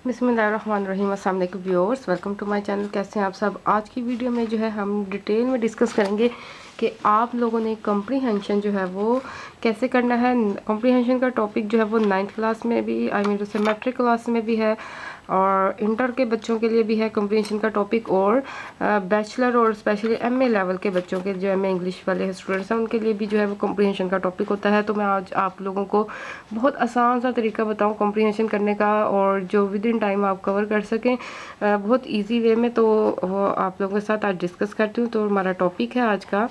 बिस्मिल्लाहिर्रहमानिर्रहीम। अस्सलाम वालेकुम viewers, welcome to my channel. कैसे हैं आप सब। आज की वीडियो में जो है हम डिटेल में डिस्कस करेंगे कि आप लोगों ने कॉम्प्रीहेंशन जो है वो कैसे करना है। कॉम्प्रीहेंशन का टॉपिक जो है वो 9th क्लास में भी जैसे मैट्रिक क्लास में भी है और इंटर के बच्चों के लिए भी है कॉम्प्रीहेंशन का टॉपिक, और बैचलर और स्पेशली एमए लेवल के बच्चों के जो एमए इंग्लिश वाले स्टूडेंट्स हैं उनके लिए भी जो है वो कॉम्प्रीहेंशन का टॉपिक होता है। तो मैं आज आप लोगों को बहुत आसान सा तरीका बताऊं कॉम्प्रीहेंशन करने का, और जो विद इन टाइम आप कवर कर सकें बहुत इजी वे में। तो वो आप लोगों के साथ आज डिस्कस करती हूँ। तो हमारा टॉपिक है आज का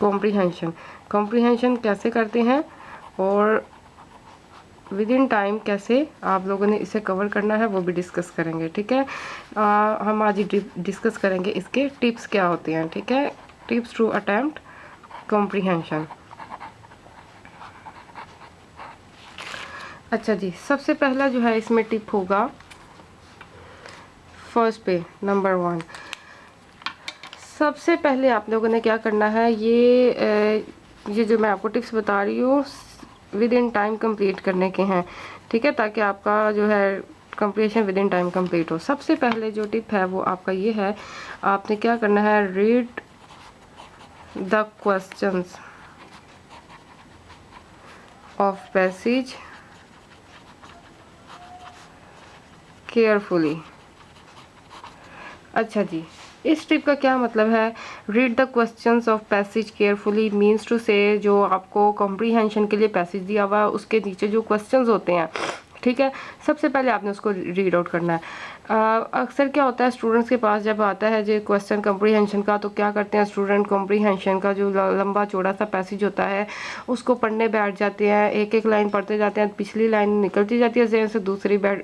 कॉम्प्रीहेंशन। कॉम्प्रीहेंशन कैसे करते हैं और विद इन टाइम कैसे आप लोगों ने इसे कवर करना है वो भी डिस्कस करेंगे। ठीक है, हम आज डिस्कस करेंगे इसके टिप्स क्या होते हैं। ठीक है, टिप्स टू अटेम्प्ट कॉम्प्रीहेंशन। अच्छा जी, सबसे पहला जो है इसमें टिप होगा फर्स्ट पे नंबर 1। सबसे पहले आप लोगों ने क्या करना है, ये जो मैं आपको टिप्स बता रही हूँ विद इन टाइम कंप्लीट करने के हैं। ठीक है, ताकि आपका जो है completion with in time complete हो। सबसे पहले जो टिप है वो आपका ये है, आपने क्या करना है, read the questions of passage carefully. अच्छा जी, इस टिप का क्या मतलब है, read the questions of passage carefully means to say जो आपको कॉम्प्रीहेंशन के लिए पैसेज दिया हुआ है उसके नीचे जो क्वेश्चंस होते हैं, ठीक है, सबसे पहले आपने उसको रीड आउट करना है। अक्सर क्या होता है स्टूडेंट्स के पास जब आता है जो क्वेश्चन कॉम्प्रीहेंशन का, तो क्या करते हैं स्टूडेंट कॉम्प्रीहेंशन का जो लंबा चौड़ा सा पैसेज होता है उसको पढ़ने बैठ जाते हैं, एक एक लाइन पढ़ते जाते हैं, पिछली लाइन निकलती जाती है जहन से, दूसरी पढ़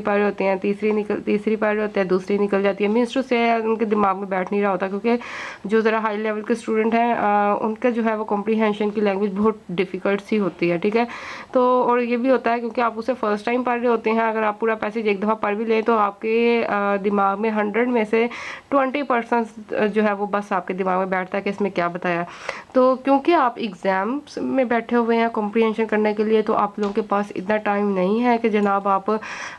रहे होते हैं, तीसरी पढ़ रहे होते हैं, दूसरी निकल जाती है। मीन्स टू से उनके दिमाग में बैठ नहीं रहा होता, क्योंकि जो ज़रा हाई लेवल के स्टूडेंट हैं उनका जो है वो कॉम्प्रीहेंशन की लैंग्वेज बहुत डिफ़िकल्ट सी होती है। ठीक है, तो और ये भी होता है क्योंकि आप उसे फर्स्ट टाइम पढ़ रहे होते हैं। अगर आप पूरा पैसेज एक दफ़ा पढ़ भी लें तो आपके दिमाग में 100 में से 20% जो है वो बस आपके दिमाग में बैठता है कि इसमें क्या बताया। तो क्योंकि आप एग्ज़ाम्स में बैठे हुए हैं कॉम्प्रीहेंशन करने के लिए, तो आप लोगों के पास इतना टाइम नहीं है कि जनाब आप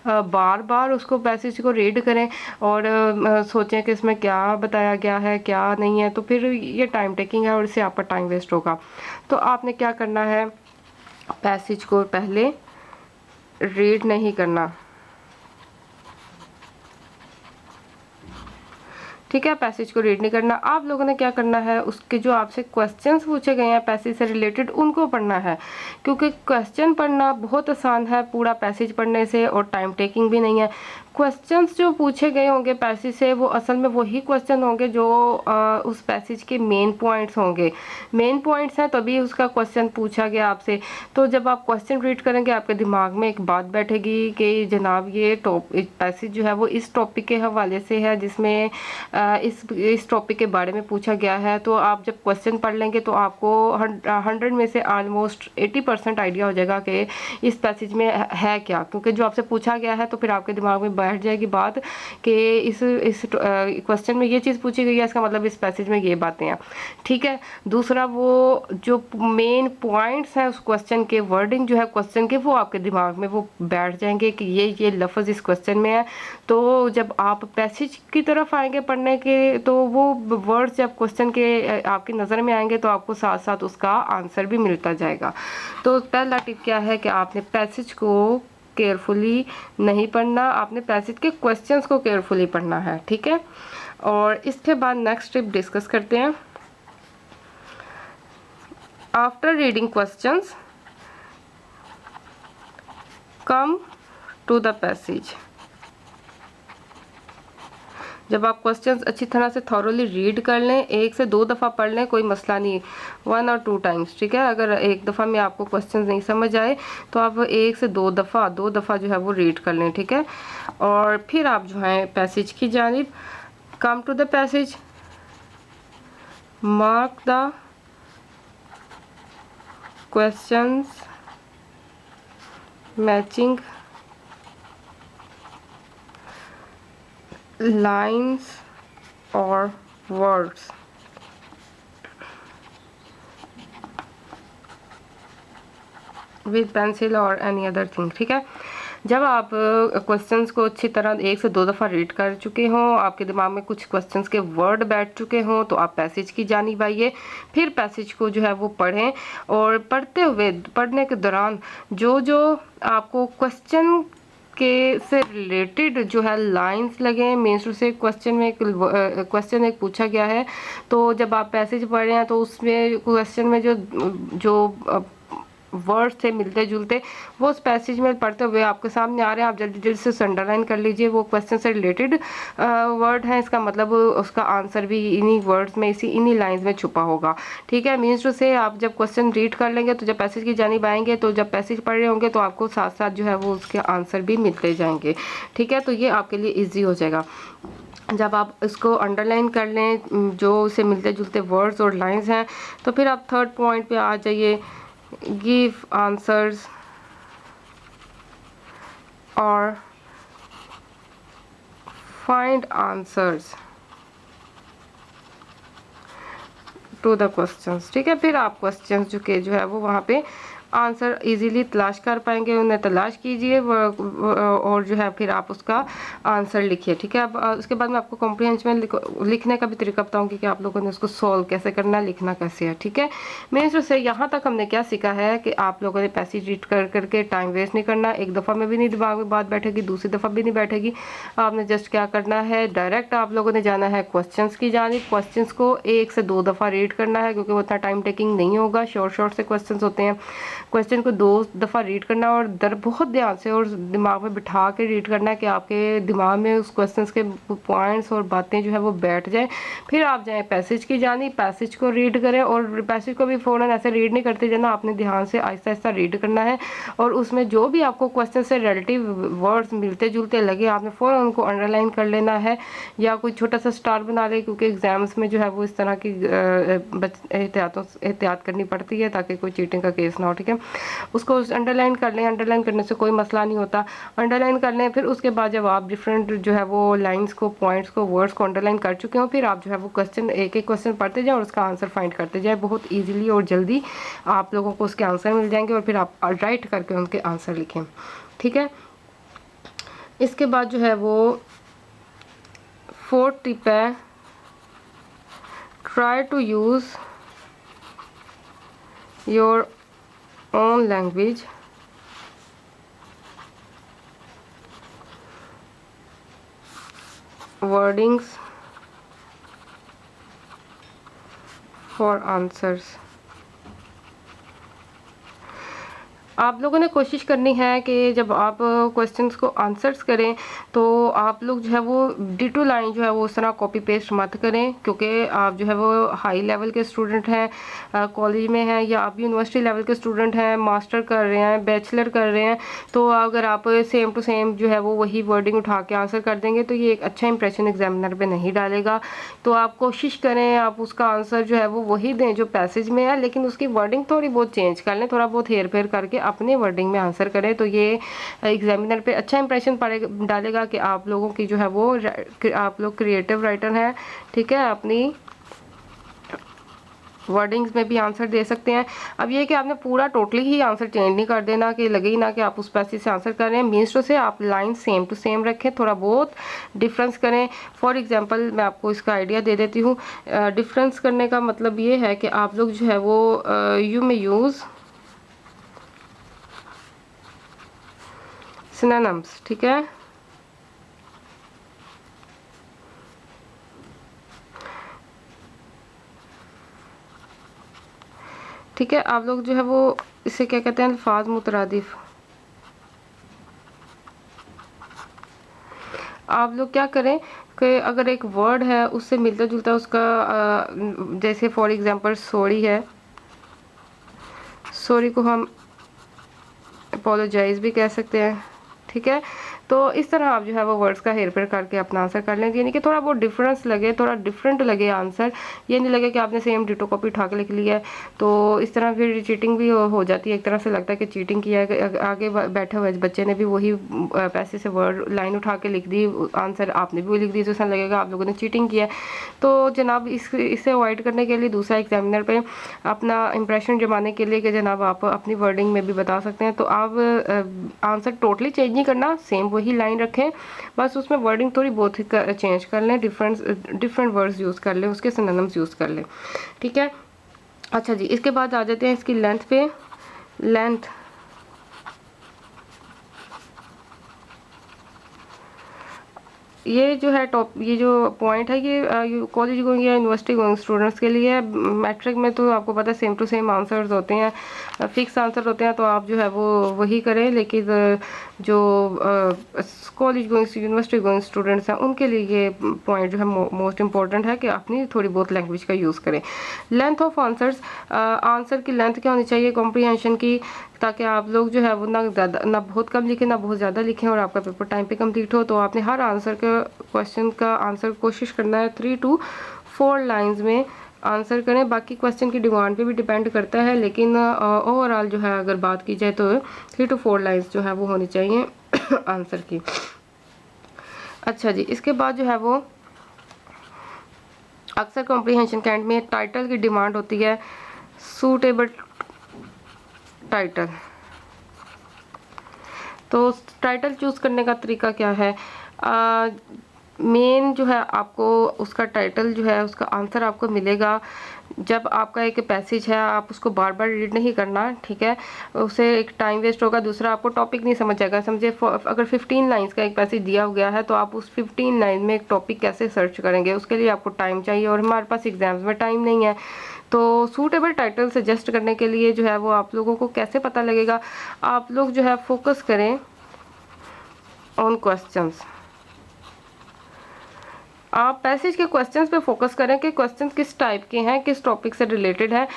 बार बार उसको पैसेज को रीड करें और सोचें कि इसमें क्या बताया गया है क्या नहीं है, तो फिर ये टाइम टेकिंग है और इससे आपका टाइम वेस्ट होगा। तो आपने क्या करना है, पैसेज को पहले रीड नहीं करना। ठीक है, पैसेज को रीड नहीं करना। आप लोगों ने क्या करना है, उसके जो आपसे क्वेश्चंस पूछे गए हैं पैसेज से रिलेटेड उनको पढ़ना है, क्योंकि क्वेश्चन पढ़ना बहुत आसान है पूरा पैसेज पढ़ने से और टाइम टेकिंग भी नहीं है। क्वेश्चंस जो पूछे गए होंगे पैसेज से वो असल में वही क्वेश्चन होंगे जो उस पैसेज के मेन पॉइंट्स होंगे। मेन पॉइंट्स हैं तभी उसका क्वेश्चन पूछा गया आपसे। तो जब आप क्वेश्चन रीड करेंगे आपके दिमाग में एक बात बैठेगी कि जनाब ये पैसेज जो है वो इस टॉपिक के हवाले से है जिसमें इस टॉपिक के बारे में पूछा गया है। तो आप जब क्वेश्चन पढ़ लेंगे तो आपको 100 में से ऑलमोस्ट 80% आइडिया हो जाएगा कि इस पैसेज में है क्या, क्योंकि जो आपसे पूछा गया है तो फिर आपके दिमाग में बैठ जाएगी बात कि इस क्वेश्चन में ये चीज़ पूछी गई है, इसका मतलब इस पैसेज में ये बातें हैं। ठीक है, दूसरा वो जो मेन पॉइंट्स हैं उस क्वेश्चन के, वर्डिंग जो है क्वेश्चन के, वो आपके दिमाग में वो बैठ जाएंगे कि ये लफ्ज़ इस क्वेश्चन में है। तो जब आप पैसेज की तरफ आएंगे पढ़ने के तो वो वर्ड्स जब क्वेश्चन के आपकी नज़र में आएंगे तो आपको साथ साथ उसका आंसर भी मिलता जाएगा। तो पहला टिप क्या है कि आपने पैसेज को केयरफुली नहीं पढ़ना, आपने पैसेज के क्वेश्चंस को केयरफुली पढ़ना है। ठीक है, और इसके बाद नेक्स्ट टिप डिस्कस करते हैं। After reading questions come to the passage. जब आप क्वेश्चंस अच्छी तरह से थॉरोली रीड कर लें, 1 से 2 दफ़ा पढ़ लें, कोई मसला नहीं, 1 और 2 टाइम्स। ठीक है, अगर एक दफ़ा में आपको क्वेश्चंस नहीं समझ आए तो आप 1 से 2 दफ़ा जो है वो रीड कर लें। ठीक है, और फिर आप जो है पैसेज की जानिब come to the passage, mark the questions matching lines or words। with pencil or any other thing। ठीक है, जब आप क्वेश्चंस को अच्छी तरह 1 से 2 दफ़ा रीड कर चुके हों, आपके दिमाग में कुछ क्वेश्चंस के वर्ड बैठ चुके हों, तो आप पैसेज की जानिब आइए। फिर पैसेज को जो है वो पढ़ें, और पढ़ने के दौरान जो जो आपको क्वेश्चन के से रिलेटेड जो है लाइंस लगे, मीन्स उसे क्वेश्चन एक पूछा गया है, तो जब आप पैसेज पढ़ रहे हैं तो उसमें क्वेश्चन में जो जो वर्ड से मिलते जुलते वो उस पैसेज में पढ़ते हुए आपके सामने आ रहे हैं, आप जल्दी जल्दी से अंडरलाइन कर लीजिए। वो क्वेश्चन से रिलेटेड वर्ड है, इसका मतलब उसका आंसर भी इन्हीं वर्ड्स में, इन्हीं लाइंस में छुपा होगा। ठीक है, मीन्स टू से आप जब क्वेश्चन रीड कर लेंगे तो जब पैसेज की जानिब आएंगे, तो जब पैसेज पढ़ रहे होंगे तो आपको साथ साथ जो है वो उसके आंसर भी मिलते जाएंगे। ठीक है, तो ये आपके लिए ईजी हो जाएगा। जब आप इसको अंडरलाइन कर लें जो उसे मिलते जुलते वर्ड्स और लाइंस हैं, तो फिर आप थर्ड पॉइंट पे आ जाइए, give answers or find answers to the questions। ठीक है, फिर आप क्वेश्चंस जो है वो वहाँ पे आंसर इजीली तलाश कर पाएंगे, उन्हें तलाश कीजिए और जो है फिर आप उसका आंसर लिखिए। ठीक है, अब उसके बाद मैं आपको कॉम्प्रिहेंशन में लिखने का भी तरीका बताऊंगी कि आप लोगों ने उसको सॉल्व कैसे करना है, लिखना कैसे है। ठीक है, मीन्स से यहाँ तक हमने क्या सीखा है कि आप लोगों ने पैसेज रीड कर करके टाइम वेस्ट नहीं करना। एक दफ़ा में भी नहीं दिमाग में बात बैठेगी, दूसरी दफ़ा भी नहीं बैठेगी। आपने जस्ट क्या करना है, डायरेक्ट आप लोगों ने जाना है क्वेश्चन की जानिब। क्वेश्चन को 1 से 2 दफ़ा रीड करना है, क्योंकि वो इतना टाइम टेकिंग नहीं होगा, शॉर्ट से क्वेश्चन होते हैं। क्वेश्चन को 2 दफ़ा रीड करना और बहुत ध्यान से और दिमाग में बिठा के रीड करना है कि आपके दिमाग में उस क्वेश्चन के पॉइंट्स और बातें जो है वो बैठ जाए। फिर आप जाएं पैसेज की जानिब, पैसेज को रीड करें, और पैसेज को भी फ़ौरन ऐसे रीड नहीं करते जाना, आपने ध्यान से आहिस्ता आहिस्ता रीड करना है। और उसमें जो भी आपको क्वेश्चन से रिलेटिव वर्ड्स मिलते जुलते लगे, आपने फ़ौरन उनको अंडरलाइन कर लेना है या कोई छोटा सा स्टार बना ले, क्योंकि एग्जाम्स में जो है वो इस तरह की एहतियात करनी पड़ती है ताकि कोई चीटिंग का केस ना हो। ठीक है, उसको अंडरलाइन कर लें, अंडरलाइन करने से कोई मसला नहीं होता, अंडरलाइन कर लें। फिर उसके बाद जब आप डिफरेंट जो है वो लाइंस को, पॉइंट्स को, वर्ड्स को अंडरलाइन कर चुके हो, फिर आप जो है वो क्वेश्चन एक एक क्वेश्चन पढ़ते जाए और उसका आंसर फाइंड करते जाए। बहुत ईजिली और जल्दी आप लोगों को उसके आंसर मिल जाएंगे, और फिर आप राइट करके उनके आंसर लिखें। ठीक है, इसके बाद जो है वो 4th टिप है, try to use your own language wordings for answers। आप लोगों ने कोशिश करनी है कि जब आप क्वेश्चंस को आंसर्स करें तो आप लोग जो है वो डिटो लाइन जो है वो उस तरह कॉपी पेस्ट मत करें, क्योंकि आप जो है वो हाई लेवल के स्टूडेंट हैं, कॉलेज में हैं, या आप यूनिवर्सिटी लेवल के स्टूडेंट हैं, मास्टर कर रहे हैं, बैचलर कर रहे हैं, तो अगर आप सेम टू सेम जो है वो वही वर्डिंग उठा के आंसर कर देंगे तो ये एक अच्छा इंप्रेशन एग्जामिनर पे नहीं डालेगा। तो आप कोशिश करें आप उसका आंसर जो है वो वही दें जो पैसेज में है, लेकिन उसकी वर्डिंग थोड़ी बहुत चेंज कर लें, थोड़ा बहुत हेर फेर करके अपने वर्डिंग में आंसर करें, तो ये एग्जामिनर पे अच्छा इंप्रेशन डालेगा कि आप लोगों की जो है वो आप लोग क्रिएटिव राइटर हैं। ठीक है, अपनी वर्डिंग्स में भी आंसर दे सकते हैं। अब ये कि आपने पूरा टोटली ही आंसर चेंज नहीं कर देना कि लगे ही ना कि आप उस पैसेज से आंसर कर रहे हैं। मीन्स टू से आप लाइन सेम टू सेम रखें, थोड़ा बहुत डिफरेंस करें। फॉर एग्जांपल मैं आपको इसका आइडिया दे देती हूँ। डिफरेंस करने का मतलब ये है कि आप लोग जो है वो यू में यूज़ सिनोनिम्स। ठीक है, ठीक है, आप लोग जो है वो इसे क्या कहते हैं, अल्फाज मुतरादिफ। आप लोग क्या करें कि अगर एक वर्ड है उससे मिलता जुलता उसका जैसे फॉर एग्जांपल सॉरी है, सॉरी को हम अपोलोजाइज भी कह सकते हैं। ठीक है, तो इस तरह आप जो है वो वर्ड्स का हेर फेर करके अपना आंसर कर लें, यानी कि थोड़ा बहुत डिफरेंस लगे, थोड़ा डिफरेंट लगे आंसर, ये नहीं लगे कि आपने सेम डिटो कॉपी उठा के लिख लिया है। तो इस तरह फिर चीटिंग भी हो जाती है, एक तरह से लगता है कि चीटिंग किया है। आगे बैठे हुए बच्चे ने भी वही पैसे से वर्ड लाइन उठा के लिख दी, आंसर आपने भी वही लिख दी, तो ऐसा लगेगा आप लोगों ने चीटिंग किया है। तो जनाब इससे अवॉइड करने के लिए दूसरा एग्जामिनर पे अपना इंप्रेशन जमाने के लिए कि जनाब आप अपनी वर्डिंग में भी बता सकते हैं, तो आप आंसर टोटली चेंज नहीं करना, सेम वही लाइन रखें, बस उसमें वर्डिंग थोड़ी बहुत ही चेंज कर लें, डिफरेंट वर्ड्स यूज़ कर लें, उसके सिनोनिम्स यूज़ कर लें, ठीक है। अच्छा जी, इसके बाद आ जाते हैं इसकी लेंथ पे। लेंथ ये जो है ये जो पॉइंट है ये कॉलेज गोइंग या यूनिवर्सिटी गोइंग स्टूडेंट्स के लिए। मैट्रिक में तो आपको पता है सेम टू सेम आंसर्स होते हैं, फिक्स आंसर होते हैं, तो आप जो है वो वही करें। लेकिन जो college going university going students हैं उनके लिए ये पॉइंट जो है मोस्ट इंपॉर्टेंट है कि अपनी थोड़ी बहुत लैंग्वेज का यूज़ करें। लेंथ ऑफ आंसर्स, आंसर की लेंथ क्या होनी चाहिए कॉम्प्रीहेंशन की, ताकि आप लोग जो है वो ना ज़्यादा, ना बहुत कम लिखें ना बहुत ज़्यादा लिखें और आपका पेपर टाइम पे कंप्लीट हो। तो आपने हर आंसर का क्वेश्चन का आंसर कोशिश करना है 3 to 4 लाइंस में आंसर करें। बाकी क्वेश्चन की डिमांड पे भी डिपेंड करता है, लेकिन ओवरऑल जो है अगर बात की जाए तो 3 to 4 लाइंस जो है वो होनी चाहिए आंसर की। अच्छा जी, इसके बाद जो है वो अक्सर कॉम्प्रीहेंशन कैंट में टाइटल की डिमांड होती है, सूटेबल टाइटल। तो टाइटल चूज़ करने का तरीका क्या है, मेन जो है आपको उसका टाइटल जो है उसका आंसर आपको मिलेगा जब आपका एक पैसेज है, आप उसको बार बार रीड नहीं करना, ठीक है, उससे एक टाइम वेस्ट होगा। दूसरा आपको टॉपिक नहीं समझ आएगा। समझे अगर 15 लाइंस का एक पैसेज दिया गया है तो आप उस 15 लाइन में एक टॉपिक कैसे सर्च करेंगे, उसके लिए आपको टाइम चाहिए और हमारे पास एग्जाम्स में टाइम नहीं है। तो सूटेबल टाइटल सजेस्ट करने के लिए जो है वो आप लोगों को कैसे पता लगेगा, आप लोग जो है फोकस करें ऑन क्वेश्चंस। आप पैसेज के क्वेश्चंस पे फोकस करें कि क्वेश्चंस किस टाइप के हैं, किस टॉपिक से रिलेटेड है,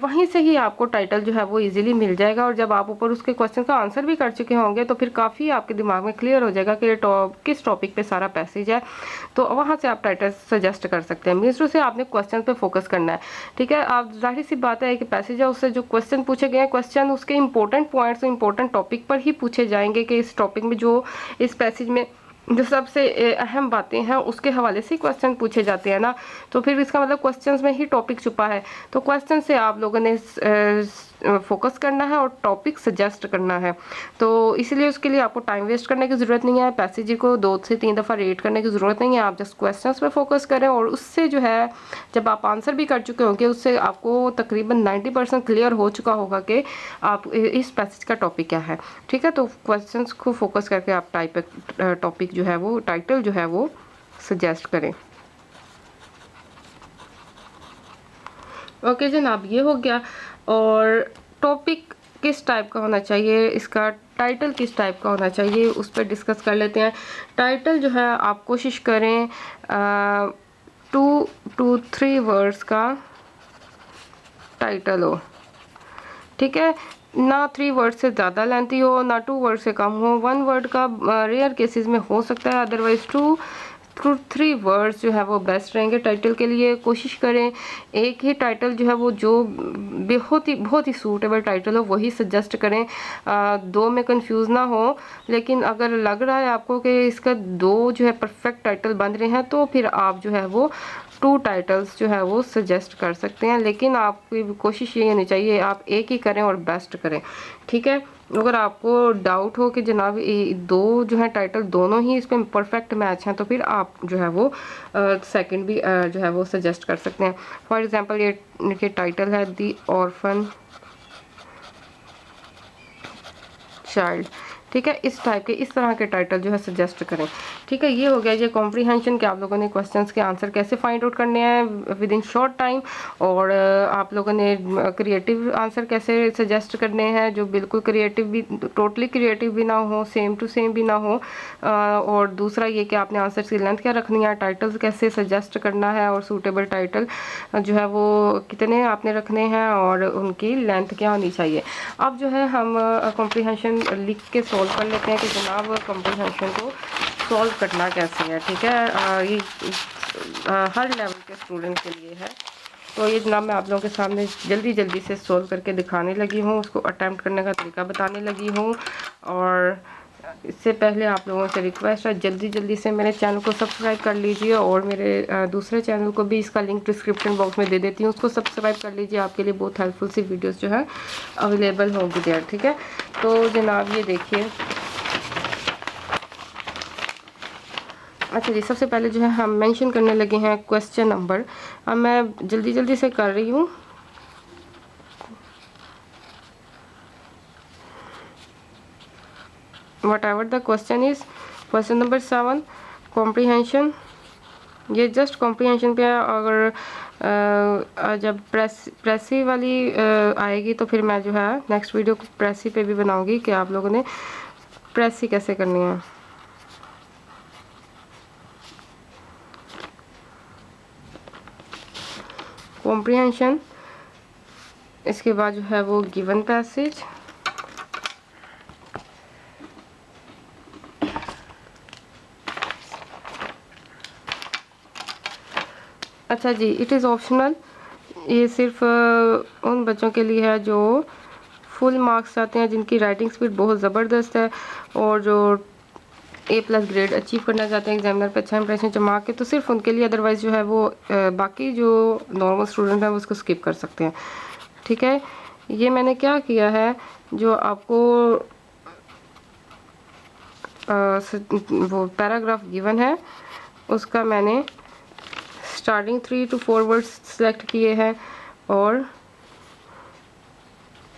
वहीं से ही आपको टाइटल जो है वो इजीली मिल जाएगा। और जब आप ऊपर उसके क्वेश्चन का आंसर भी कर चुके होंगे तो फिर काफ़ी आपके दिमाग में क्लियर हो जाएगा कि किस टॉपिक पे सारा पैसेज है, तो वहाँ से आप टाइटल सजेस्ट कर सकते हैं। मीन्स से आपने क्वेश्चन पे फोकस करना है, ठीक है। आप जाहिर सी बात है कि पैसेज है उससे जो क्वेश्चन पूछे गए हैं, क्वेश्चन उसके इंपॉर्टेंट पॉइंट्स इंपॉर्टेंट टॉपिक पर ही पूछे जाएंगे कि इस टॉपिक में जो इस पैसेज में जो सबसे अहम बातें हैं उसके हवाले से क्वेश्चन पूछे जाते हैं ना, तो फिर इसका मतलब क्वेश्चंस में ही टॉपिक छुपा है। तो क्वेश्चन से आप लोगों ने फोकस करना है और टॉपिक सजेस्ट करना है। तो इसलिए उसके लिए आपको टाइम वेस्ट करने की ज़रूरत नहीं है, पैसेज को 2 से 3 दफ़ा रीड करने की ज़रूरत नहीं है। आप जस्ट क्वेश्चंस पे फोकस करें और उससे जो है जब आप आंसर भी कर चुके होंगे उससे आपको तकरीबन 90% क्लियर हो चुका होगा कि आप इस पैसेज का टॉपिक क्या है, ठीक है। तो क्वेश्चंस को फोकस करके आप टॉपिक जो है वो टाइटल जो है वो सजेस्ट करें। ओके जनाब, ये हो गया। और टॉपिक किस टाइप का होना चाहिए, इसका टाइटल किस टाइप का होना चाहिए, उस पर डिस्कस कर लेते हैं। टाइटल जो है आप कोशिश करें 2 to 3 वर्ड्स का टाइटल हो, ठीक है, ना 3 वर्ड से ज़्यादा लेंथी हो ना 2 वर्ड से कम हो। 1 वर्ड का रेयर केसेस में हो सकता है, अदरवाइज 2 to 3 वर्ड्स जो है वो बेस्ट रहेंगे टाइटल के लिए। कोशिश करें एक ही टाइटल जो है वो जो बहुत ही सूटेबल टाइटल हो वही सजेस्ट करें, 2 में कंफ्यूज ना हो। लेकिन अगर लग रहा है आपको कि इसका 2 जो है परफेक्ट टाइटल बन रहे हैं तो फिर आप जो है वो 2 टाइटल्स जो है वो सजेस्ट कर सकते हैं। लेकिन आपकी कोशिश ये होनी चाहिए आप एक ही करें और बेस्ट करें, ठीक है। अगर आपको डाउट हो कि जनाब 2 जो है टाइटल दोनों ही इस पर परफेक्ट मैच हैं तो फिर आप जो है वो सेकंड भी जो है वो सजेस्ट कर सकते हैं। फॉर एग्जांपल ये टाइटल है दी ऑर्फन चाइल्ड, ठीक है। इस टाइप के इस तरह के टाइटल जो है सजेस्ट करें, ठीक है। ये हो गया ये कॉम्प्रीहेंशन कि आप लोगों ने क्वेश्चंस के आंसर कैसे फाइंड आउट करने हैं विद इन शॉर्ट टाइम, और आप लोगों ने क्रिएटिव आंसर कैसे सजेस्ट करने हैं जो बिल्कुल क्रिएटिव भी, टोटली क्रिएटिव भी ना हो, सेम टू सेम भी ना हो। और दूसरा ये कि आपने आंसर की लेंथ क्या रखनी है, टाइटल्स कैसे सजेस्ट करना है और सूटेबल टाइटल जो है वो कितने आपने रखने हैं और उनकी लेंथ क्या होनी चाहिए। अब जो है हम कॉम्प्रीहेंशन लिख के सॉल्व कर लेते हैं कि जनाब कॉम्प्रीहेंशन को सॉल्व करना कैसे है, ठीक है। ये हर लेवल के स्टूडेंट के लिए है। तो ये जनाब मैं आप लोगों के सामने जल्दी से सॉल्व करके दिखाने लगी हूँ, उसको अटैम्प्ट करने का तरीका बताने लगी हूँ। और इससे पहले आप लोगों से रिक्वेस्ट है जल्दी से मेरे चैनल को सब्सक्राइब कर लीजिए और मेरे दूसरे चैनल को भी, इसका लिंक डिस्क्रिप्शन बॉक्स में दे देती हूँ, उसको सब्सक्राइब कर लीजिए। आपके लिए बहुत हेल्पफुल सी वीडियोस जो है अवेलेबल होंगी देयर, ठीक है। तो जनाब ये देखिए अच्छा जी, सबसे पहले जो है हम मेंशन करने लगे हैं क्वेश्चन नंबर। अब मैं जल्दी जल्दी से कर रही हूँ। What ever the question is, question number 7 comprehension. ये जस्ट कॉम्प्रीहेंशन पे है। अगर जब प्रेसी वाली आएगी तो फिर मैं जो है नेक्स्ट वीडियो को प्रेसी पे भी बनाऊंगी कि आप लोगों ने प्रेसी कैसे करनी है। कॉम्प्रीहेंशन, इसके बाद जो है वो गिवन पैसेज, अच्छा जी, इट इज़ ऑप्शनल। ये सिर्फ उन बच्चों के लिए है जो फुल मार्क्स चाहते हैं, जिनकी राइटिंग स्पीड बहुत ज़बरदस्त है और जो A+ ग्रेड अचीव करना चाहते हैं एग्जामिनर पे अच्छा इंप्रेशन जमा के, तो सिर्फ उनके लिए। अदरवाइज़ जो है वो बाकी जो नॉर्मल स्टूडेंट हैं वो उसको स्किप कर सकते हैं। ठीक है, ये मैंने क्या किया है, जो आपको वो पैराग्राफ गिवन है उसका मैंने स्टार्टिंग 3 to 4 वर्ड्स सेलेक्ट किए हैं और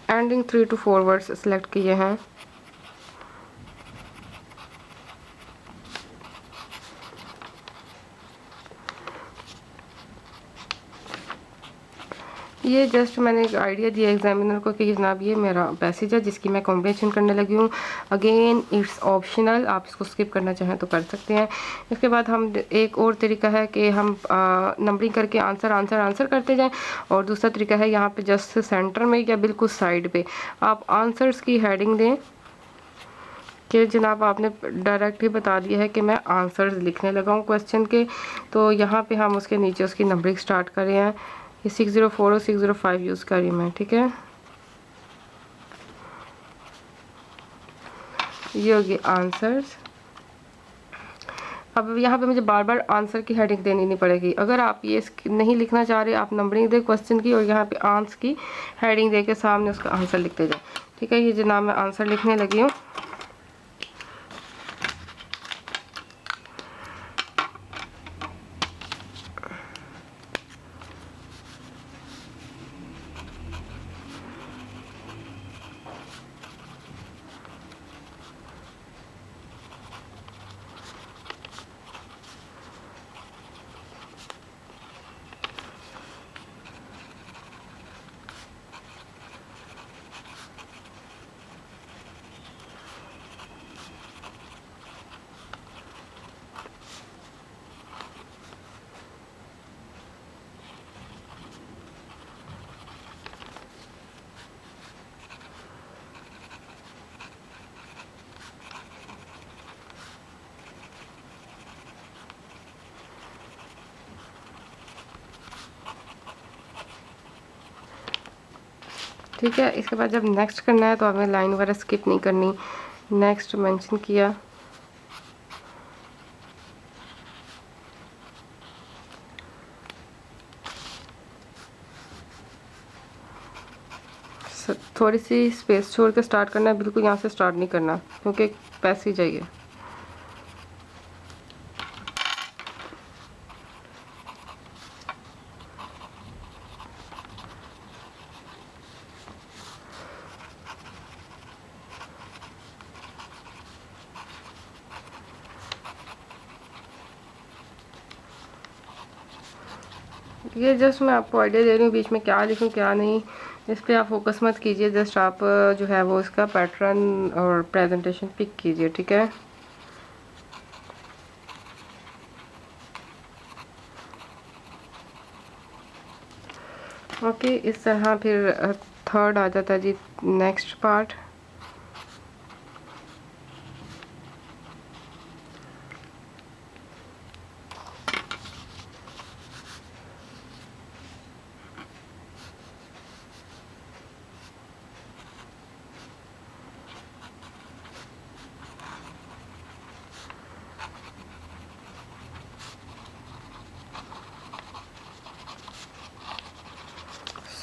एंडिंग 3 to 4 वर्ड्स सेलेक्ट किए हैं। ये जस्ट मैंने एक आइडिया दिया एग्जामिनर को कि जनाब ये मेरा पैसेज है जिसकी मैं कॉम्प्रीहेंशन करने लगी हूँ। अगेन इट्स ऑप्शनल, आप इसको स्किप करना चाहें तो कर सकते हैं। इसके बाद हम एक और तरीका है कि हम नंबरिंग करके आंसर करते जाएं, और दूसरा तरीका है यहाँ पे जस्ट सेंटर में या बिल्कुल साइड पे आप आंसर्स की हेडिंग दें कि जनाब आपने डायरेक्ट ही बता दिया है कि मैं आंसर्स लिखने लगा हूँ क्वेश्चन के, तो यहाँ पे हम उसके नीचे उसकी नंबरिंग स्टार्ट कर रहे हैं। ये 604 और 605 यूज़ कर रही हूँ मैं। ठीक है, ये होगी आंसर्स। अब यहाँ पे मुझे बार बार आंसर की हेडिंग देनी नहीं पड़ेगी। अगर आप ये नहीं लिखना चाह रहे, आप नंबरिंग दे क्वेश्चन की और यहाँ पे आंसर की हेडिंग दे के सामने उसका आंसर लिखते जाए। ठीक है, ये जनाब मैं आंसर लिखने लगी हूँ। ठीक है, इसके बाद जब नेक्स्ट करना है तो हमें लाइन वगैरह स्किप नहीं करनी। नेक्स्ट मेंशन किया, थोड़ी सी स्पेस छोड़ के स्टार्ट करना है, बिल्कुल यहाँ से स्टार्ट नहीं करना क्योंकि पैसे ही चाहिए। ये जस्ट मैं आपको आइडिया दे रही हूँ बीच में क्या लिखूँ क्या नहीं, इस पर आप फोकस मत कीजिए। जस्ट आप जो है वो इसका पैटर्न और प्रेजेंटेशन पिक कीजिए। ठीक है, ओके, इस तरह फिर थर्ड आ जाता है जी नेक्स्ट पार्ट।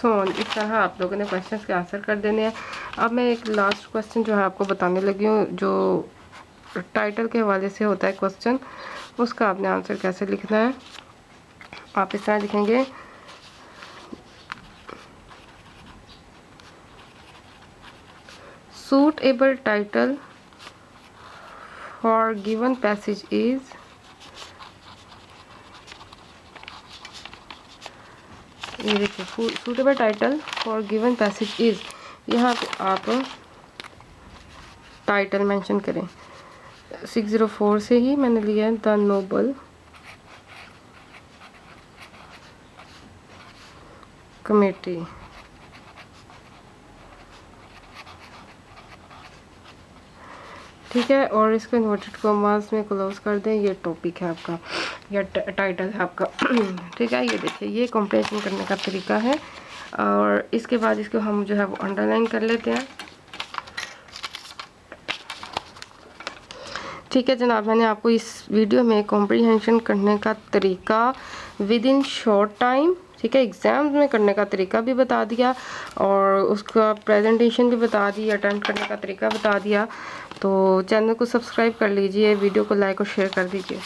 इस तरह आप लोगों ने क्वेश्चंस के आंसर कर देने हैं। अब मैं एक लास्ट क्वेश्चन जो है आपको बताने लगी हूँ, जो टाइटल के हवाले से होता है क्वेश्चन, उसका आपने आंसर कैसे लिखना है। आप इस तरह लिखेंगे, suitable title for given passage is, ये देखिए suitable title for given passage is, यहाँ पे आप टाइटल मेंशन करें। 604 से ही मैंने लिया है, द नोबल कमेटी। ठीक है, और इसको इन्वर्टेड कॉमास में क्लोज कर दें। ये टॉपिक है आपका या टाइटल है आपका। ठीक है, ये देखिए ये कॉम्प्रिहेंशन करने का तरीका है। और इसके बाद इसको हम जो है वो अंडरलाइन कर लेते हैं। ठीक है जनाब, मैंने आपको इस वीडियो में कॉम्प्रिहेंशन करने का तरीका विद इन शॉर्ट टाइम, ठीक है, एग्ज़ाम्स में करने का तरीका भी बता दिया और उसका प्रेजेंटेशन भी बता दी, अटेम्प्ट करने का तरीका बता दिया। तो चैनल को सब्सक्राइब कर लीजिए, वीडियो को लाइक और शेयर कर दीजिए।